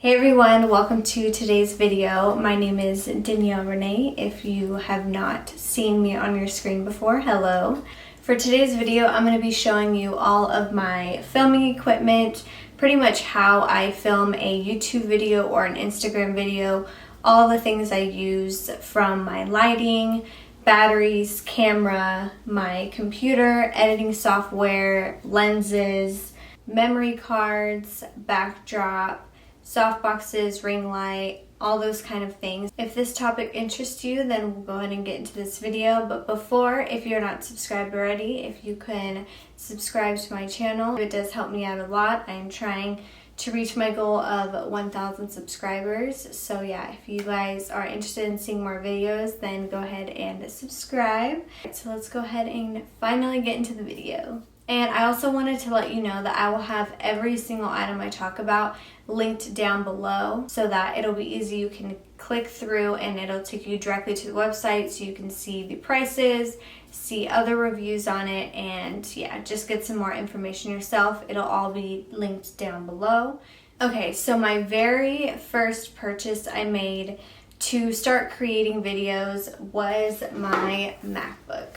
Hey everyone, welcome to today's video. My name is Danielle Renee. If you have not seen me on your screen before, hello. For today's video, I'm going to be showing you all of my filming equipment, pretty much how I film a YouTube video or an Instagram video, all the things I use from my lighting, batteries, camera, my computer, editing software, lenses, memory cards, backdrop, softboxes, ring light, all those kind of things. If this topic interests you, then we'll go ahead and get into this video. But before, if you're not subscribed already, if you can subscribe to my channel, it does help me out a lot. I am trying to reach my goal of 1,000 subscribers. So yeah, if you guys are interested in seeing more videos, then go ahead and subscribe. So let's go ahead and finally get into the video. And I also wanted to let you know that I will have every single item I talk about linked down below so that it'll be easy. You can click through and it'll take you directly to the website so you can see the prices, see other reviews on it, and yeah, just get some more information yourself. It'll all be linked down below. Okay, so my very first purchase I made to start creating videos was my MacBook.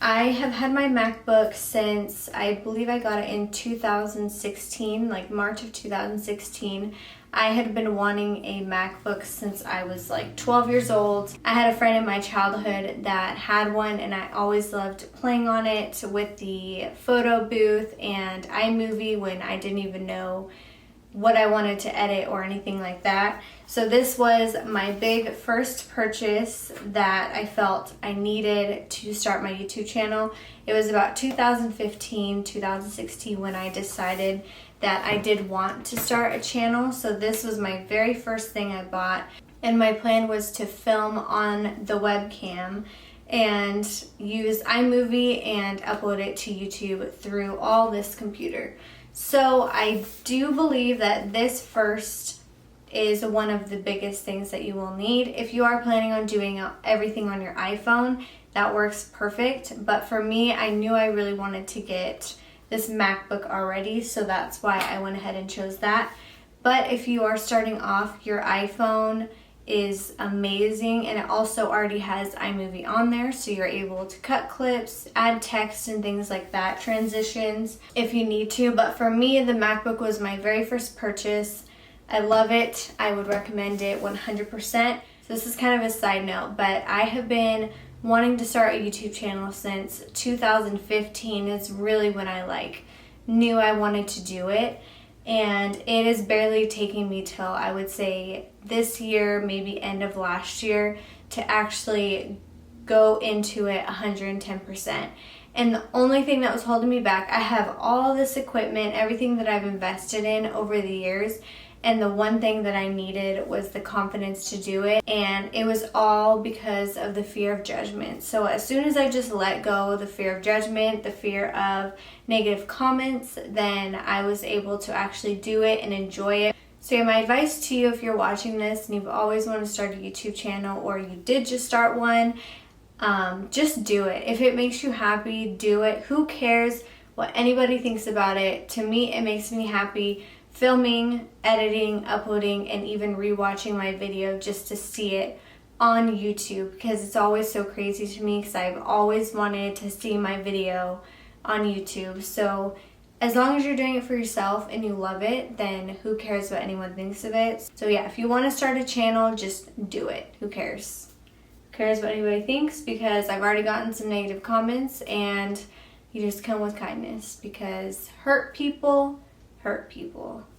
I have had my MacBook since, I believe I got it in 2016, like March of 2016. I had been wanting a MacBook since I was like 12 years old. I had a friend in my childhood that had one and I always loved playing on it with the photo booth and iMovie when I didn't even know what I wanted to edit or anything like that. So this was my big first purchase that I felt I needed to start my YouTube channel. It was about 2015, 2016 when I decided that I did want to start a channel. So this was my very first thing I bought, and my plan was to film on the webcam and use iMovie and upload it to YouTube through all this computer. So I do believe that this first is one of the biggest things that you will need. If you are planning on doing everything on your iPhone, that works perfect. But for me, I knew I really wanted to get this MacBook already, so that's why I went ahead and chose that. But if you are starting off, your iPhone is amazing, and it also already has iMovie on there, so you're able to cut clips, add text and things like that, transitions if you need to. But for me, the MacBook was my very first purchase. I love it. I would recommend it 100%. So this is kind of a side note, but I have been wanting to start a YouTube channel since 2015 is really when I knew I wanted to do it. And it is barely taking me till, I would say, this year, maybe end of last year, to actually go into it 110%. And the only thing that was holding me back, I have all this equipment, everything that I've invested in over the years, and the one thing that I needed was the confidence to do it. And it was all because of the fear of judgment. So as soon as I just let go of the fear of judgment, the fear of negative comments, then I was able to actually do it and enjoy it. So yeah, my advice to you, if you're watching this and you've always wanted to start a YouTube channel, or you did just start one, just do it. If it makes you happy, do it. Who cares what anybody thinks about it? To me, it makes me happy filming, editing, uploading, and even rewatching my video just to see it on YouTube, because it's always so crazy to me because I've always wanted to see my video on YouTube. So as long as you're doing it for yourself and you love it, then who cares what anyone thinks of it? So yeah, if you want to start a channel, just do it. Who cares? Who cares what anybody thinks? Because I've already gotten some negative comments, and you just come with kindness, because hurt people,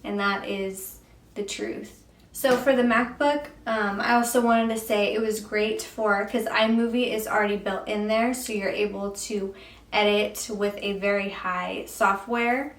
and that is the truth. So for the MacBook, I also wanted to say it was great because iMovie is already built in there, so you're able to edit with a very high software.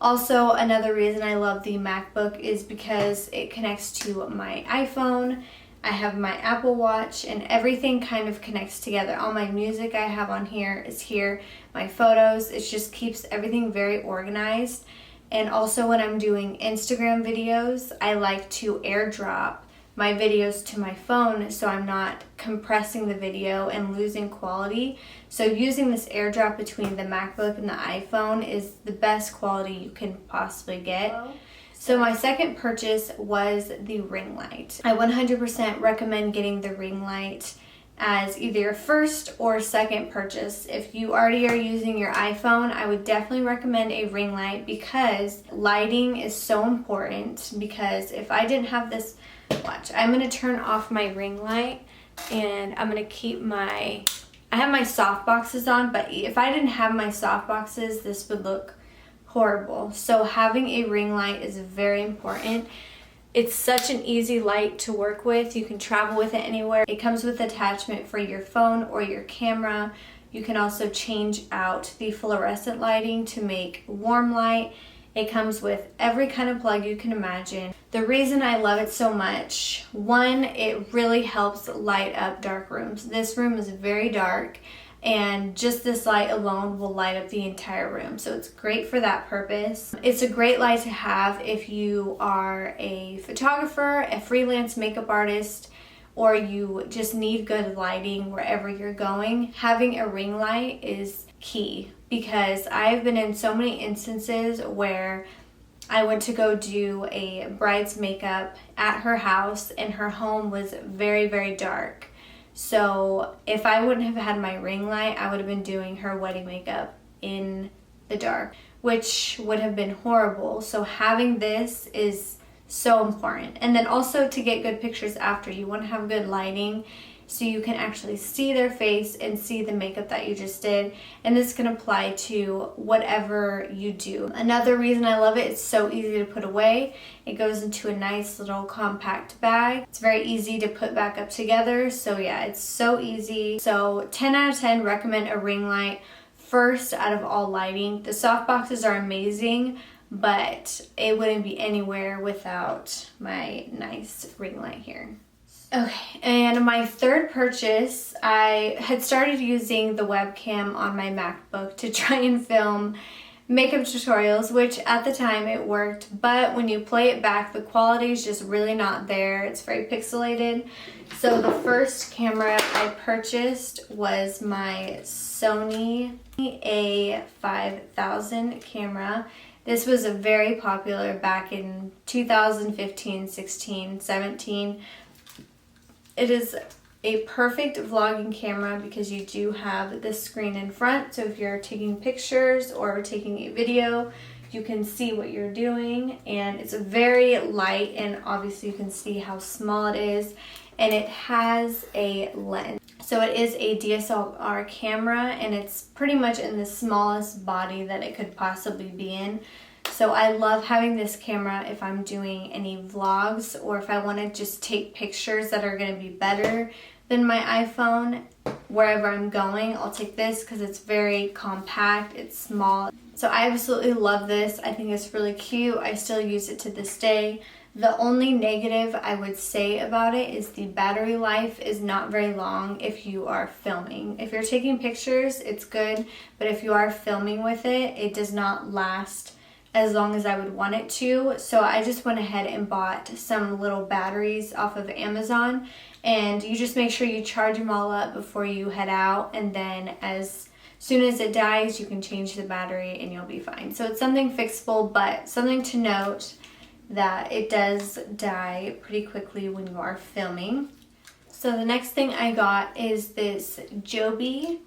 Also, another reason I love the MacBook is because it connects to my iPhone. I have my Apple Watch, and everything kind of connects together. All my music I have on here is here, my photos. It just keeps everything very organized. And also when I'm doing Instagram videos, I like to airdrop my videos to my phone so I'm not compressing the video and losing quality. So using this airdrop between the MacBook and the iPhone is the best quality you can possibly get. So my second purchase was the ring light. I 100% recommend getting the ring light as either your first or second purchase. If you already are using your iPhone, I would definitely recommend a ring light because lighting is so important. Because if I didn't have this, watch, I'm gonna turn off my ring light and I'm gonna keep I have my soft boxes on, but if I didn't have my soft boxes, this would look horrible. So having a ring light is very important. It's such an easy light to work with. You can travel with it anywhere. It comes with attachment for your phone or your camera. You can also change out the fluorescent lighting to make warm light. It comes with every kind of plug you can imagine. The reason I love it so much, one, it really helps light up dark rooms. This room is very dark, and just this light alone will light up the entire room. So it's great for that purpose. It's a great light to have if you are a photographer, a freelance makeup artist, or you just need good lighting wherever you're going. Having a ring light is key because I've been in so many instances where I went to go do a bride's makeup at her house and her home was very, very dark. So if I wouldn't have had my ring light, I would have been doing her wedding makeup in the dark, which would have been horrible. So having this is so important. And then also to get good pictures after, you want to have good lighting so you can actually see their face and see the makeup that you just did. And this can apply to whatever you do. Another reason I love it, it's so easy to put away. It goes into a nice little compact bag. It's very easy to put back up together. So yeah, it's so easy. So 10 out of 10, recommend a ring light first out of all lighting. The soft boxes are amazing, but it wouldn't be anywhere without my nice ring light here. Okay, and my third purchase, I had started using the webcam on my MacBook to try and film makeup tutorials, which at the time it worked, but when you play it back, the quality is just really not there. It's very pixelated. So the first camera I purchased was my Sony A5000 camera. This was a very popular back in 2015, 16, 17. It is a perfect vlogging camera because you do have this screen in front. So if you're taking pictures or taking a video, you can see what you're doing. And it's very light, and obviously you can see how small it is. And it has a lens. So it is a DSLR camera, and it's pretty much in the smallest body that it could possibly be in. So I love having this camera if I'm doing any vlogs or if I want to just take pictures that are going to be better than my iPhone. Wherever I'm going, I'll take this because it's very compact, it's small. So I absolutely love this. I think it's really cute. I still use it to this day. The only negative I would say about it is the battery life is not very long if you are filming. If you're taking pictures, it's good, but if you are filming with it, it does not last as long as I would want it to. So I just went ahead and bought some little batteries off of Amazon, and you just make sure you charge them all up before you head out, and then as soon as it dies, you can change the battery and you'll be fine. So it's something fixable, but something to note that it does die pretty quickly when you are filming. So the next thing I got is this Jobi,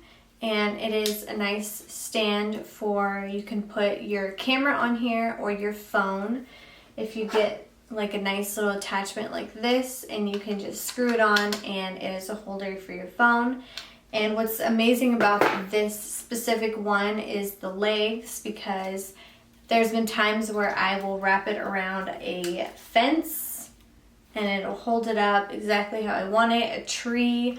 and it is a nice stand for, you can put your camera on here or your phone. If you get like a nice little attachment like this, and you can just screw it on, and it is a holder for your phone. And what's amazing about this specific one is the legs, because there's been times where I will wrap it around a fence and it'll hold it up exactly how I want it, a tree.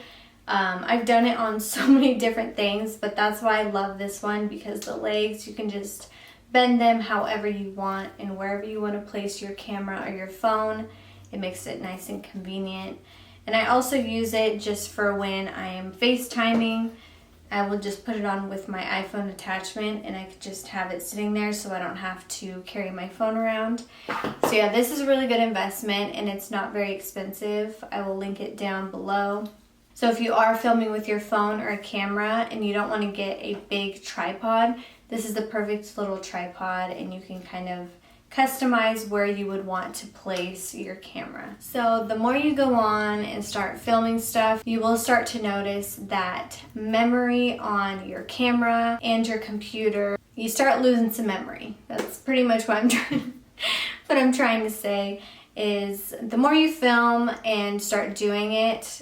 I've done it on so many different things, but that's why I love this one, because the legs, you can just bend them however you want and wherever you want to place your camera or your phone. It makes it nice and convenient. And I also use it just for when I am FaceTiming. I will just put it on with my iPhone attachment, and I could just have it sitting there so I don't have to carry my phone around. So yeah, this is a really good investment, and it's not very expensive. I will link it down below. So if you are filming with your phone or a camera and you don't want to get a big tripod, this is the perfect little tripod, and you can kind of customize where you would want to place your camera. So the more you go on and start filming stuff, you will start to notice that memory on your camera and your computer, you start losing some memory. That's pretty much what I'm trying to say. Is the more you film and start doing it,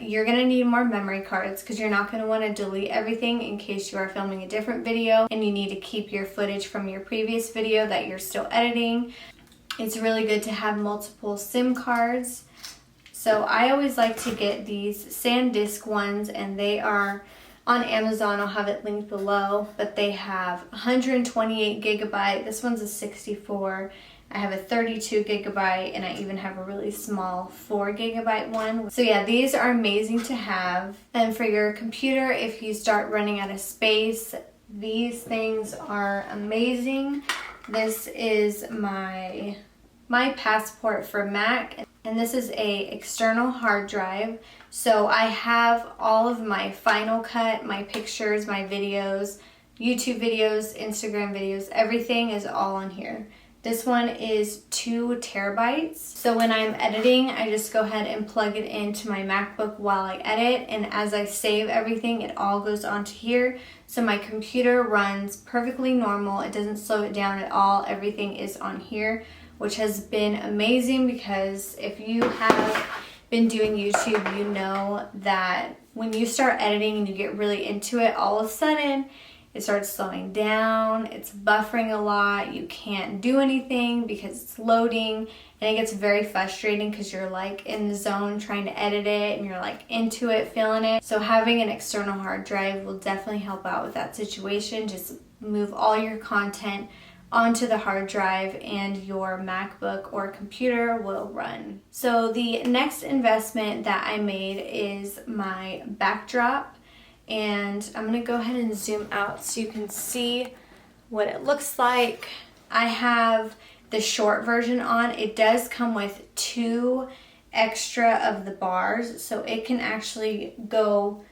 you're gonna need more memory cards because you're not gonna want to delete everything in case you are filming a different video and you need to keep your footage from your previous video that you're still editing. It's really good to have multiple SIM cards. So I always like to get these SanDisk ones, and they are on Amazon. I'll have it linked below, but they have 128 gigabyte. This one's a 64. I have a 32 gigabyte, and I even have a really small 4 gigabyte one. So yeah, these are amazing to have. And for your computer, if you start running out of space, these things are amazing. This is my passport for Mac, and this is a external hard drive. So I have all of my Final Cut, my pictures, my videos, YouTube videos, Instagram videos, everything is all on here. This one is 2 terabytes. So when I'm editing, I just go ahead and plug it into my MacBook while I edit, and as I save everything, it all goes onto here. So my computer runs perfectly normal. It doesn't slow it down at all. Everything is on here, which has been amazing because if you have been doing YouTube, you know that when you start editing and you get really into it, all of a sudden, it starts slowing down, it's buffering a lot, you can't do anything because it's loading, and it gets very frustrating because you're like in the zone trying to edit it and you're like into it, feeling it. So having an external hard drive will definitely help out with that situation. Just move all your content onto the hard drive and your MacBook or computer will run. So the next investment that I made is my backdrop. And I'm gonna go ahead and zoom out so you can see what it looks like. I have the short version on. It does come with 2 extra of the bars, so it can actually go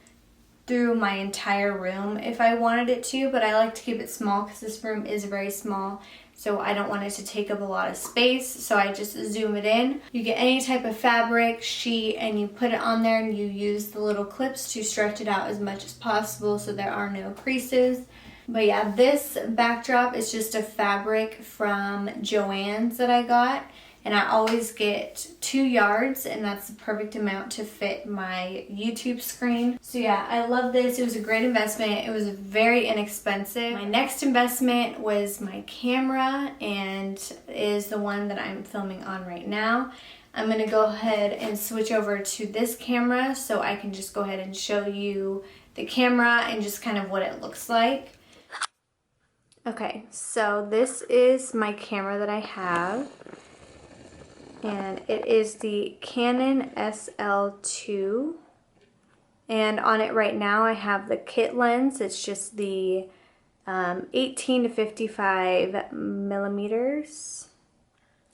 through my entire room if I wanted it to, but I like to keep it small because this room is very small, so I don't want it to take up a lot of space, so I just zoom it in. You get any type of fabric, sheet, and you put it on there and you use the little clips to stretch it out as much as possible so there are no creases. But yeah, this backdrop is just a fabric from Joann's that I got, and I always get 2 yards, and that's the perfect amount to fit my YouTube screen. So yeah, I love this. It was a great investment. It was very inexpensive. My next investment was my camera, and is the one that I'm filming on right now. I'm gonna go ahead and switch over to this camera so I can just go ahead and show you the camera and just kind of what it looks like. Okay, so this is my camera that I have, and it is the Canon SL2, and on it right now I have the kit lens. It's just the 18 to 55 millimeters.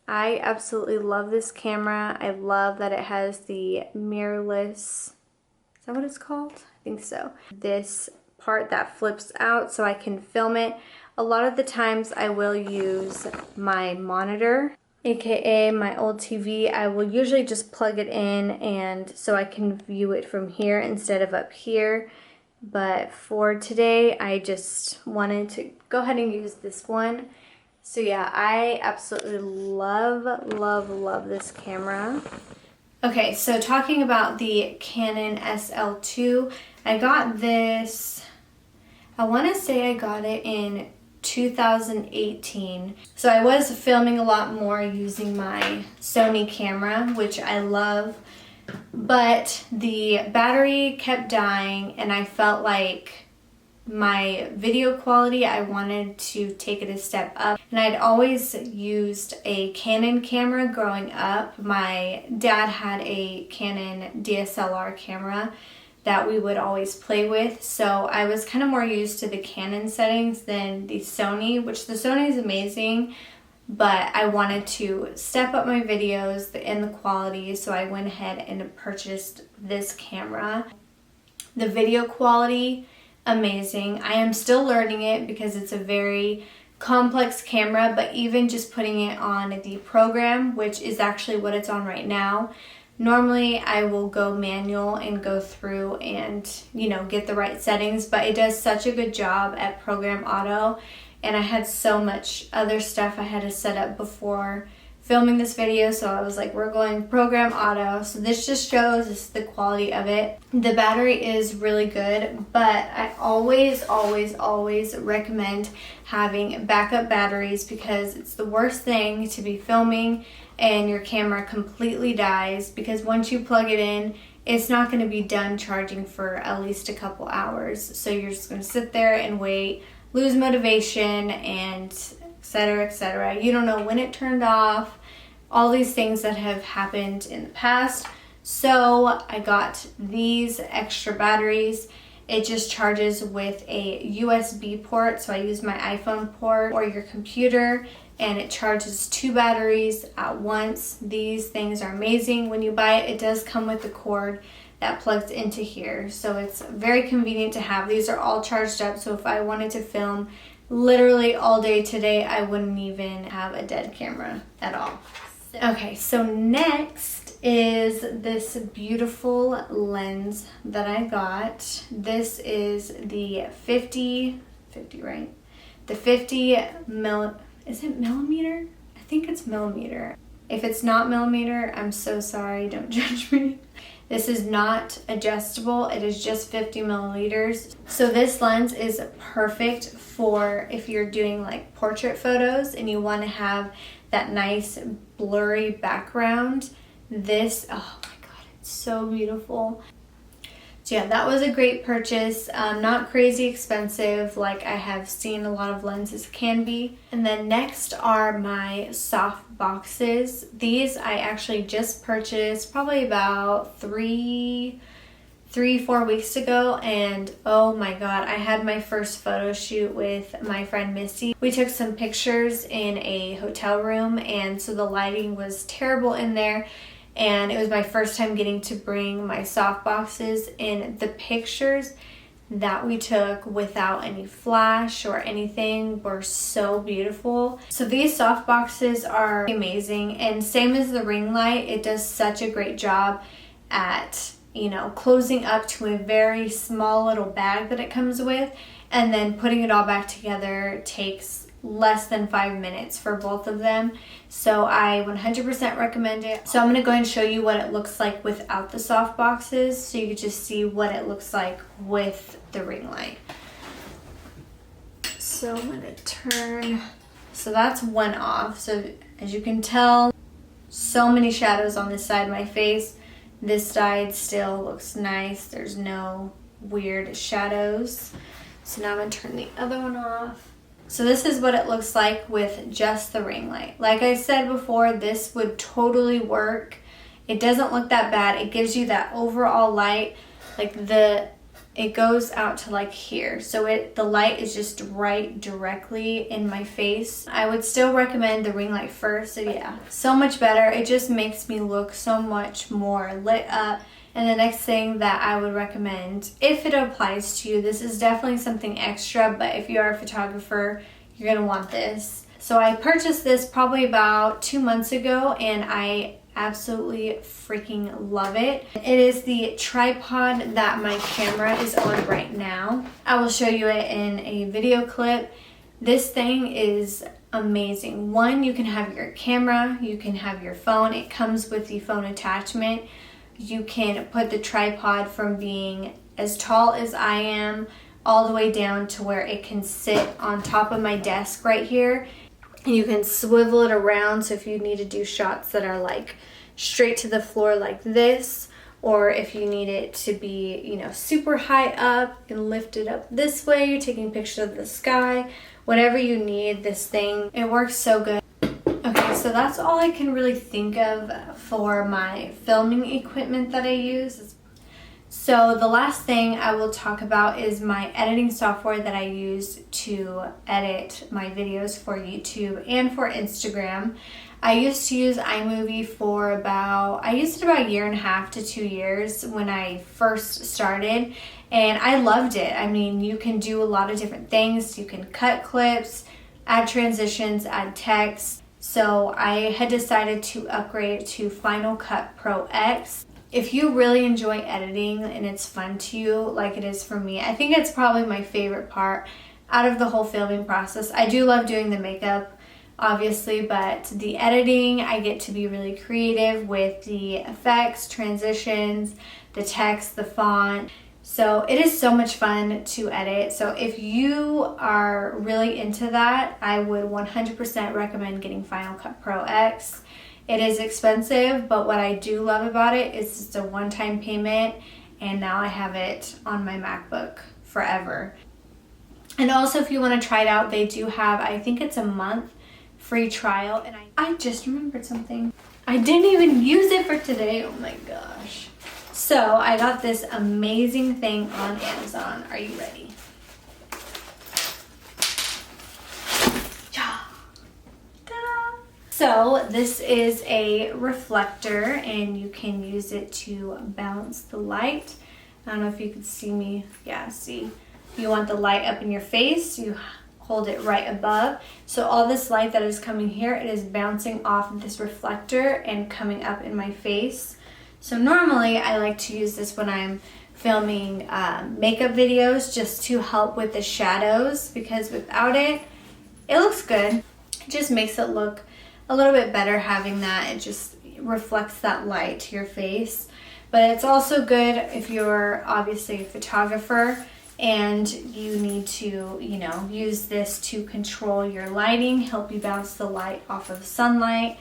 I absolutely love this camera. I love that it has the mirrorless, is that what it's called? I think so. This part that flips out so I can film it. A lot of the times I will use my monitor, aka my old TV. I will usually just plug it in and so I can view it from here instead of up here. But for today, I just wanted to go ahead and use this one. So yeah, I absolutely love, love, love this camera. Okay, so talking about the Canon SL2, I got this, I want to say I got it in 2018. So I was filming a lot more using my Sony camera, which I love, but the battery kept dying and I felt like my video quality, I wanted to take it a step up. And I'd always used a Canon camera growing up. My dad had a Canon DSLR camera that we would always play with, so I was kind of more used to the Canon settings than the Sony, which the Sony is amazing, but I wanted to step up my videos and the quality, so I went ahead and purchased this camera. The video quality, amazing. I am still learning it because it's a very complex camera, but even just putting it on the program, which is actually what it's on right now. Normally I will go manual and go through and, you know, get the right settings, but it does such a good job at program auto. And I had so much other stuff I had to set up before filming this video, so I was like, we're going program auto. So this just shows this is the quality of it. The battery is really good, but I always recommend having backup batteries, because it's the worst thing to be filming and your camera completely dies, because once you plug it in, it's not going to be done charging for at least a couple hours. So you're just going to sit there and wait, lose motivation, and etc., etc. You don't know when it turned off, all these things that have happened in the past. So I got these extra batteries. It just charges with a USB port, so I use my iPhone port or your computer, and it charges 2 batteries at once. These things are amazing. When you buy it, it does come with a cord that plugs into here, so it's very convenient to have. These are all charged up, so if I wanted to film literally all day today, I wouldn't even have a dead camera at all. Okay, so next is this beautiful lens that I got. This is the 50, right? The 50 is it millimeter? I think it's millimeter. If it's not millimeter, I'm so sorry, don't judge me. This is not adjustable, it is just 50 milliliters. So this lens is perfect for if you're doing like portrait photos and you want to have that nice blurry background. This, oh my god, it's so beautiful. So yeah, that was a great purchase. Not crazy expensive like I have seen a lot of lenses can be. And then next are my soft boxes. These I actually just purchased probably about 3-4 weeks ago, and oh my god, I had my first photo shoot with my friend Missy. We took some pictures in a hotel room, and so the lighting was terrible in there. And it was my first time getting to bring my soft boxes, and the pictures that we took without any flash or anything were so beautiful. So these soft boxes are amazing, and same as the ring light, it does such a great job at, you know, closing up to a very small little bag that it comes with, and then putting it all back together takes less than 5 minutes for both of them. So I 100% recommend it. So I'm going to go and show you what it looks like without the soft boxes, so you can just see what it looks like with the ring light. So I'm going to turn, so that's one off. So as you can tell, so many shadows on this side of my face. This side still looks nice. There's no weird shadows. So now I'm going to turn the other one off. So this is what it looks like with just the ring light. Like I said before, this would totally work. It doesn't look that bad. It gives you that overall light. Like it goes out to like here. So the light is just right directly in my face. I would still recommend the ring light first. So yeah, so much better. It just makes me look so much more lit up. And the next thing that I would recommend, if it applies to you, this is definitely something extra, but if you are a photographer, you're gonna want this. So I purchased this probably about 2 months ago, and I absolutely freaking love it. It is the tripod that my camera is on right now. I will show you it in a video clip. This thing is amazing. One, you can have your camera, you can have your phone. It comes with the phone attachment. You can put the tripod from being as tall as I am all the way down to where it can sit on top of my desk right here. And you can swivel it around, so if you need to do shots that are like straight to the floor like this, or if you need it to be, you know, super high up and lift it up this way, you're taking pictures of the sky, whatever you need, this thing, it works so good. Okay, so that's all I can really think of for my filming equipment that I use. So the last thing I will talk about is my editing software that I use to edit my videos for YouTube and for Instagram. I used to use iMovie for about 1.5 to 2 years when I first started, and I loved it. I mean, you can do a lot of different things. You can cut clips, add transitions, add text. So I had decided to upgrade it to Final Cut Pro X. If you really enjoy editing and it's fun to you like it is for me, I think it's probably my favorite part out of the whole filming process. I do love doing the makeup, obviously, but the editing, I get to be really creative with the effects, transitions, the text, the font. So it is so much fun to edit. So if you are really into that, I would 100% recommend getting Final Cut Pro X. It is expensive, but what I do love about it is it's a one-time payment, and now I have it on my MacBook forever. And also, if you want to try it out, they do have, I think it's a month free trial. And I just remembered something. I didn't even use it for today. Oh my gosh. So I got this amazing thing on Amazon. Are you ready? Yeah. Ta-da! So this is a reflector, and you can use it to balance the light. I don't know if you can see me. Yeah, see. You want the light up in your face, you hold it right above. So all this light that is coming here, it is bouncing off of this reflector and coming up in my face. So normally I like to use this when I'm filming makeup videos, just to help with the shadows, because without it, it looks good. It just makes it look a little bit better having that. It just reflects that light to your face. But it's also good if you're obviously a photographer and you need to, use this to control your lighting, help you bounce the light off of sunlight.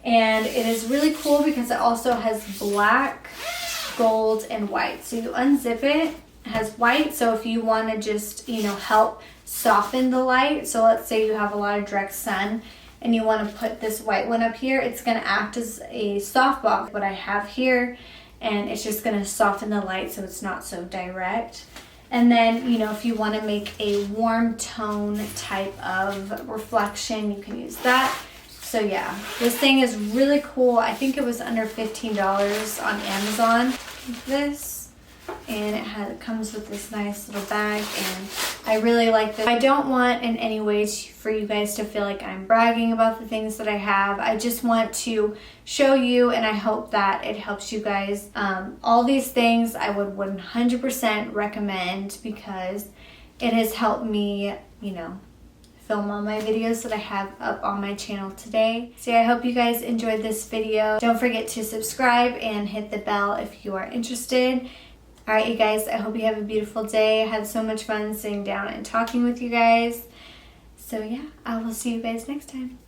And it is really cool because it also has black, gold, and white. So you unzip it, it has white. So if you want to just, help soften the light. So let's say you have a lot of direct sun and you want to put this white one up here, it's going to act as a softbox, what I have here, and it's just going to soften the light so it's not so direct. And then, if you want to make a warm tone type of reflection, you can use that. So yeah, this thing is really cool. I think it was under $15 on Amazon, this. And it comes with this nice little bag, and I really like this. I don't want in any way for you guys to feel like I'm bragging about the things that I have. I just want to show you, and I hope that it helps you guys. All these things I would 100% recommend because it has helped me, film all my videos that I have up on my channel today. So yeah, I hope you guys enjoyed this video. Don't forget to subscribe and hit the bell if you are interested. Alright, you guys, I hope you have a beautiful day. I had so much fun sitting down and talking with you guys. So yeah, I will see you guys next time.